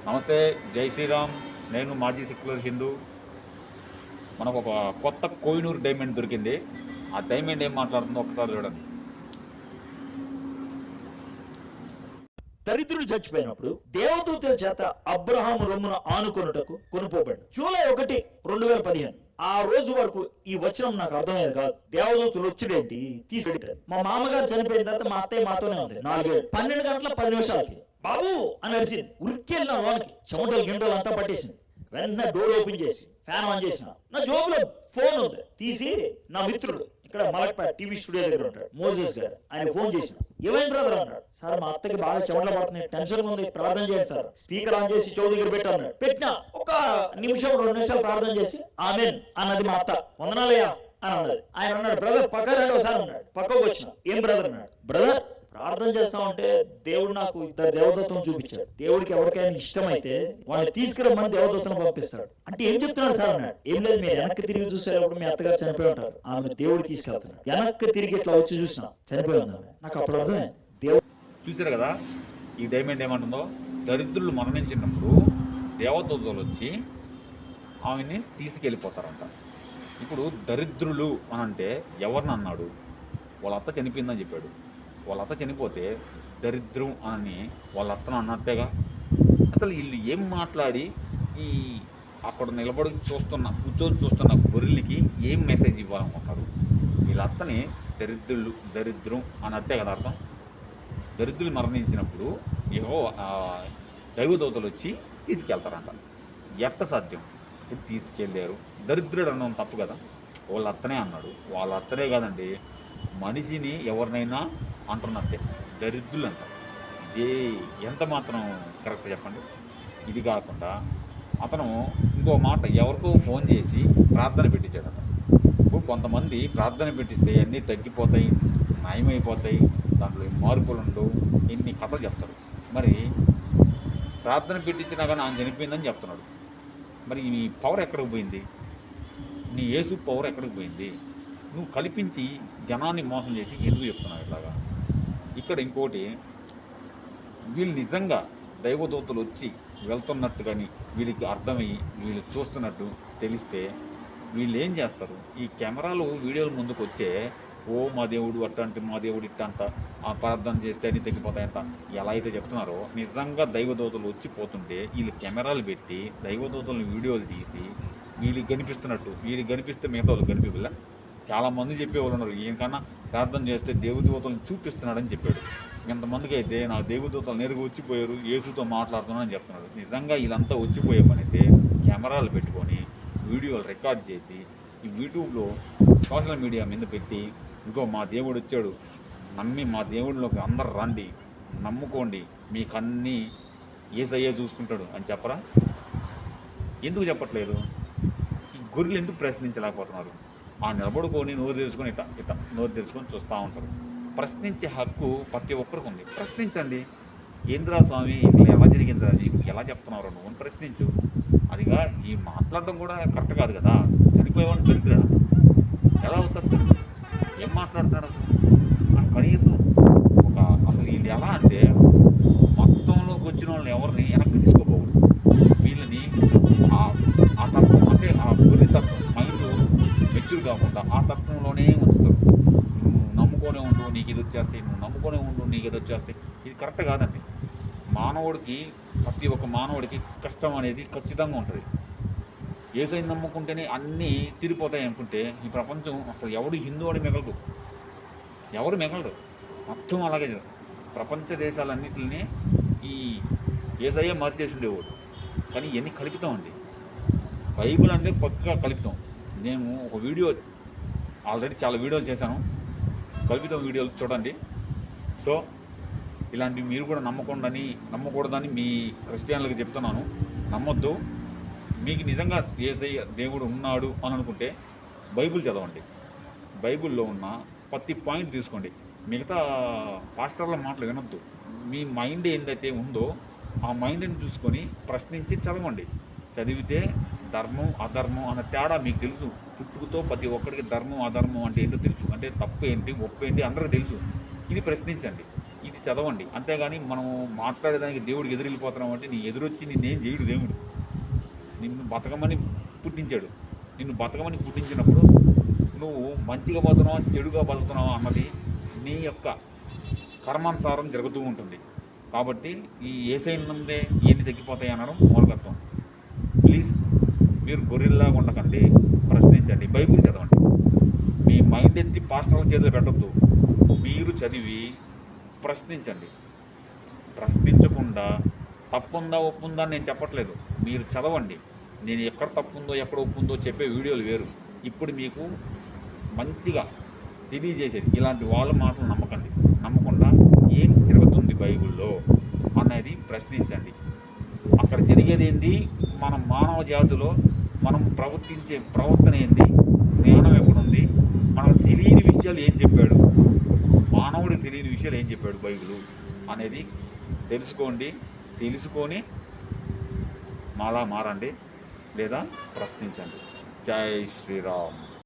నమస్తే, జై శ్రీరామ్. నేను మాజీ సెక్యులర్ హిందూ. మనకు ఒక కొత్త కోహినూర్ డైమండ్ దొరికింది. ఆ డైమండ్ ఏం మాట్లాడుతుందో ఒకసారి చూడండి. దరిద్రుడు చచ్చిపోయినప్పుడు దేవదూతుల చేత అబ్రహాము రొమ్మున ఆనుకొనుటకు కొనుపోబడి జూలై 1, 2015 ఆ రోజు వరకు ఈ వచనం నాకు అర్థమయ్యేది కాదు. దేవదూతులు వచ్చిడేంటి తీసుకెళ్ళారు. మా మామగారు చనిపోయిన తర్వాత మా అత్తయ్య మాతోనే ఉంది. 12 గంటల 10 నిమిషాలకి బాబు అని అరిసింది. ఉరికెళ్ళిన లోనికి చెమటలు గింటలు అంతా పట్టేసింది. వెంటనే డోర్ ఓపెన్ చేసి ఫ్యాన్ ఆన్ చేసిన. నా జోబులో ఫోన్ ఉంది. తీసి నా మిత్రుడు ఇక్కడ మలక్పేట టీవీ స్టూడియో దగ్గర ఉంటాడు, మోజెస్ గారు, ఆయన ఫోన్ చేసిన. ఏమైంది బ్రదర్ అన్నాడు. సార్ మా అత్తకి బాగా చెమటలు పడుతున్నాయి, టెన్షన్ ఉంది, ప్రార్థన చేయండి సార్. స్పీకర్ ఆన్ చేసి చెవు దగ్గర పెట్టాను. పెట్టినా ఒక నిమిషం 2 నిమిషాలు ప్రార్థన చేసి ఆమెన్ అన్నది మా అత్త. వందనాలయ్యా అని అన్నది. ఆయన అన్నాడు, బ్రదర్ పక్క రండి ఒకసారి అన్నాడు. పక్కకు వచ్చిన. ఏం బ్రదర్ అన్నాడు. బ్రదర్ ప్రార్థన చేస్తా ఉంటే దేవుడు నాకు 2 దేవదూతలను చూపించాడు. దేవుడికి ఎవరికైనా ఇష్టమైతే వాళ్ళని తీసుకురమ్మని దేవదూతలను పంపిస్తాడు. అంటే ఏం చెప్తున్నాడు సార్ అన్నాడు. ఏం లేదు, మీరు వెనక్కి తిరిగి చూసేటప్పుడు మీ అత్తగారు చనిపోయి ఉంటారు, ఆమె దేవుడు తీసుకెళ్తున్నాడు. వెనక్కి తిరిగి ఇట్లా వచ్చి చూసిన చనిపోయి ఉంది ఆమె. నాకు అప్పుడు అర్థమైంది. దేవుడు చూసారు కదా ఈ డైమండ్ ఏమంటుందో. దరిద్రులు మరణించినప్పుడు దేవదూతలు వచ్చి ఆమెని తీసుకెళ్ళిపోతారంట. ఇప్పుడు దరిద్రులు అని అంటే ఎవరిని అన్నాడు? వాళ్ళ అత్త చనిపోయిందని చెప్పాడు. వాళ్ళ అత్త చనిపోతే దరిద్రం అని వాళ్ళ అత్తను అన్నట్టేగా. అసలు వీళ్ళు ఏం మాట్లాడి ఈ అక్కడ నిలబడి కూర్చొని చూస్తున్న గొర్రెలకి ఏం మెసేజ్ ఇవ్వాలనుకుంటారు? వీళ్ళ అత్తని దరిద్రం అన్నట్టే కదా అర్థం. దరిద్రులు మరణించినప్పుడు ఏవో దైవదూతలు వచ్చి తీసుకెళ్తారంట. ఎట్ట సాధ్యం? ఇప్పుడు తీసుకెళ్ళారు. దరిద్రుడు అన్నం తప్పు కదా. వాళ్ళ అత్తనే అన్నాడు. వాళ్ళ అత్తనే కాదండి, మనిషిని ఎవరినైనా అంటున్నట్టే దరిద్రులు అంటారు. ఇదే ఎంత మాత్రం కరెక్ట్ చెప్పండి? ఇది కాకుండా అతను ఇంకో మాట ఎవరికో ఫోన్ చేసి ప్రార్థన పెట్టించాడట. ఇప్పుడు కొంతమంది ప్రార్థన పెట్టిస్తే అన్నీ తగ్గిపోతాయి, నయమైపోతాయి, దాంట్లో మార్పులు ఉండవు, ఇన్ని కథలు చెప్తారు. మరి ప్రార్థన పెట్టించినా కానీ ఆయన చనిపోయిందని చెప్తున్నాడు. మరి నీ పవర్ ఎక్కడికి పోయింది? నీ యేసు పవర్ ఎక్కడికి పోయింది? నువ్వు కల్పించి జనాన్ని మోసం చేసి ఎందుకు చెప్తున్నావు ఇలాగా? ఇక్కడ ఇంకోటి, వీళ్ళు నిజంగా దైవదూతలు వచ్చి వెళ్తున్నట్టు కానీ వీళ్ళకి అర్థమయ్యి వీళ్ళు చూస్తున్నట్టు తెలిస్తే వీళ్ళు ఏం చేస్తారు? ఈ కెమెరాలు వీడియోల ముందుకు వచ్చే ఓ మా దేవుడు అట్టంటే మా దేవుడు ఇట్టంట, ఆ ప్రార్థన చేస్తే అన్ని తగ్గిపోతాయంట ఎలా అయితే చెప్తున్నారో, నిజంగా దైవదూతలు వచ్చి పోతుంటే వీళ్ళు కెమెరాలు పెట్టి దైవదూతలను వీడియోలు తీసి వీళ్ళకి కనిపిస్తున్నట్టు, వీళ్ళకి కనిపిస్తే మిగతా వాళ్ళు కనిపించలే. చాలామంది చెప్పేవాళ్ళు ఉన్నారు, ఈయనకన్నా ప్రార్థన చేస్తే దేవదూతలను చూపిస్తున్నాడని చెప్పాడు. ఇంతమందికి అయితే నా దేవదూతలు నేరుగా వచ్చిపోయారు, యేసుతో మాట్లాడుతున్నానని చెప్తున్నాడు. నిజంగా వీళ్ళంతా వచ్చిపోయే పని అయితే కెమెరాలు పెట్టుకొని వీడియోలు రికార్డ్ చేసి ఈ యూట్యూబ్లో సోషల్ మీడియా మీద పెట్టి, ఇంకో మా దేవుడు వచ్చాడు, నమ్మి మా దేవుడిలోకి అందరు రండి, నమ్ముకోండి, మీకు అన్నీ యేసయ్యే చూసుకుంటాడు అని చెప్పరా? ఎందుకు చెప్పట్లేదు? ఈ గొర్రెలు ఎందుకు ప్రశ్నించలేకపోతున్నారు? ఆ నిలబడుకొని నోరు తెరుచుకొని ఇట్ట నోరు తెరుచుకొని చూస్తూ ఉంటారు. ప్రశ్నించే హక్కు ప్రతి ఒక్కరికి ఉంది. ప్రశ్నించండి. ఏంద్రా స్వామి ఇట్లా ఎలా జరిగిందిరా, నీకు ఎలా చెప్తున్నావు నువ్వు అని ప్రశ్నించు. అదిగా ఈ మాట్లాడడం కూడా కరెక్ట్ కాదు కదా. చనిపోయేవాడిని దరిద్రుడా ఎలా అవుతారు? దరిద్రుడు ఏం మాట్లాడుతున్నాడు అసలు? కనీసం ఒక అసలు వీళ్ళు ఎలా అంటే మొత్తంలోకి వచ్చిన వాళ్ళని ఎవరిని వెనక్కి తీసుకోకూడదు. వీళ్ళని ఆ తత్వం అంటే ఆ గురి తత్వం, మైండ్ మెచ్యూర్ కాకుండా ఆ తత్వంలోనే ఉంచుతారు. నువ్వు నమ్ముకొనే ఉండు నీకు ఇది వచ్చేస్తాయి, నువ్వు నమ్ముకొనే ఉండు నీకు ఇది వచ్చేస్తాయి. ఇది కరెక్ట్ కాదండి. మానవుడికి, ప్రతి ఒక్క మానవుడికి కష్టం అనేది ఖచ్చితంగా ఉంటుంది. యేసుని నమ్ముకుంటేనే అన్నీ తిరిగిపోతాయి అనుకుంటే ఈ ప్రపంచం అసలు ఎవడు హిందూ అని మిగలదు, ఎవరు మిగలరు. మొత్తం అలాగే ప్రపంచ దేశాలన్నింటినీ ఈ యేసయ్య మార్చేసి ఉండేవాడు. కానీ ఇవన్నీ కలుపుతామండి. బైబిల్ అంటే పక్కా కలుపుతాం. నేను ఒక వీడియో ఆల్రెడీ చాలా వీడియోలు చేశాను, కల్పితం వీడియోలు చూడండి. సో ఇలాంటివి మీరు కూడా నమ్మకూడదని మీ క్రిస్టియన్లకు చెప్తున్నాను. నమ్మొద్దు. మీకు నిజంగా యేసయ్య దేవుడు ఉన్నాడు అని అనుకుంటే బైబిల్ చదవండి. బైబిల్లో ఉన్న ప్రతి పాయింట్ తీసుకోండి. మిగతా పాస్టర్ల మాటలు వినొద్దు. మీ మైండ్ ఏందైతే ఉందో ఆ మైండ్ని చూసుకొని ప్రశ్నించి చదవండి. చదివితే ధర్మం అధర్మం అన్న తేడా మీకు తెలుసు. పుట్టుకతో ప్రతి ఒక్కరికి ధర్మం అధర్మం అంటే ఏంటో తెలుసు. అంటే తప్పు ఏంటి ఒప్పు ఏంటి అందరికీ తెలుసు. ఇది ప్రశ్నించండి. ఇది చదవండి. అంతేగాని మనం మాట్లాడేదానికి దేవుడికి ఎదురెళ్ళిపోతున్నాం అంటే నీ ఎదురొచ్చి నిన్నేం చేయడు దేవుడు. నిన్ను బతకమని పుట్టించాడు. నిన్ను బతకమని పుట్టించినప్పుడు నువ్వు మంచిగా బతుకుతున్నావా చెడుగా బతుకుతున్నావా అన్నది నీ యొక్క కర్మానుసారం జరుగుతూ ఉంటుంది. కాబట్టి ఈ ఏసై నుండే ఇవన్నీ తగ్గిపోతాయి అనడం మూర్ఖత్వం. ప్లీజ్ మీరు గొర్రెల్లాగా ఉండకండి, ప్రశ్నించండి, బైబిల్ చదవండి. మీ మైండ్ ఎత్తి పాస్టర్ల చేతులు పెట్టొద్దు. మీరు చదివి ప్రశ్నించండి. ప్రశ్నించకుండా తప్పుందా ఒప్పుందా అని నేను చెప్పట్లేదు, మీరు చదవండి. నేను ఎక్కడ తప్పుందో ఎక్కడ ఒప్పుందో చెప్పే వీడియోలు వేరు. ఇప్పుడు మీకు మంచిగా తెలియజేసేది ఇలాంటి వాళ్ళ మాటలు నమ్మకండి. నమ్మకుండా ఏం జరుగుతుంది బైబిల్లో అనేది ప్రశ్నించండి. అక్కడ జరిగేది ఏంటి, మన మానవ జాతిలో మనం ప్రవర్తించే ప్రవర్తన ఏంటి, జ్ఞానం ఎక్కడుంది, మనకు తెలియని విషయాలు ఏం చెప్పాడు, మానవుడికి తెలియని విషయాలు ఏం చెప్పాడు బైబిల్ అనేది తెలుసుకోండి. తెలుసుకొని మాలా మారండి లేదా ప్రశ్నించండి. జై శ్రీరామ్.